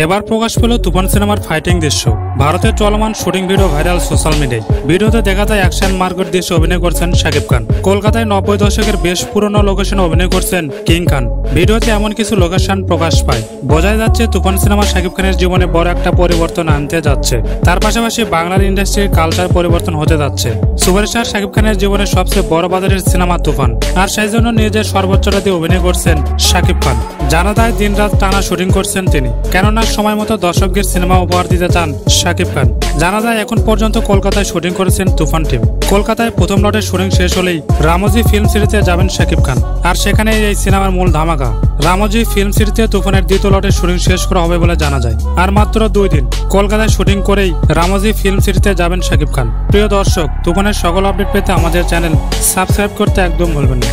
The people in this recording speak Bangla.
এবার প্রকাশ পেল তুফান সিনেমার ফাইটিং দৃশ্য। ভারতে চলমান শুটিং ভিডিও ভাইরাল সোশ্যাল মিডিয়ায়। ভিডিওতে দেখা যায় অ্যাকশন মার্কেট দৃশ্যে অভিনয় করছেন শাকিব খান। কলকাতায় 90 দশকের বেশ পুরনো লোকেশনে অভিনয় করছেন কিং খান। ভিডিওতে এমন কিছু লোকেশন প্রকাশ পায়, বোঝাই যাচ্ছে তুফান সিনেমা শাকিব খানের জীবনে বড় একটা পরিবর্তন আনতে যাচ্ছে। তার পাশাপাশি বাংলার ইন্ডাস্ট্রির কালচার পরিবর্তন হতে যাচ্ছে। সুপারস্টার শাকিব খানের জীবনের সবচেয়ে বড় বাজারের সিনেমা তুফান, আর সেই জন্য নিজের সর্বোচ্চটা দিয়ে অভিনয় করছেন শাকিব খান। জানা যায় দিনরাত টানা শুটিং করছেন তিনি, কেননা সময় মতো দর্শকদের সিনেমা উপহার দিতে চান শাকিব খান। জানা যায় এখন পর্যন্ত কলকাতায় শুটিং করেছেন তুফান টিম। কলকাতায় প্রথম লটের শুটিং শেষ হলেই রামজি ফিল্ম সিটিতে যাবেন শাকিব খান, আর সেখানে এই সিনেমার মূল ধামাকা। রামজি ফিল্ম সিটিতে তুফানের দ্বিতীয় লটের শুটিং শেষ করা হবে বলে জানা যায়। আর মাত্র 2 দিন কলকাতায় শুটিং করেই রামজি ফিল্ম সিটিতে যাবেন শাকিব খান। প্রিয় দর্শক, তুফানের সকল আপডেট পেতে আমাদের চ্যানেল সাবস্ক্রাইব করতে একদম ভুলবেন না।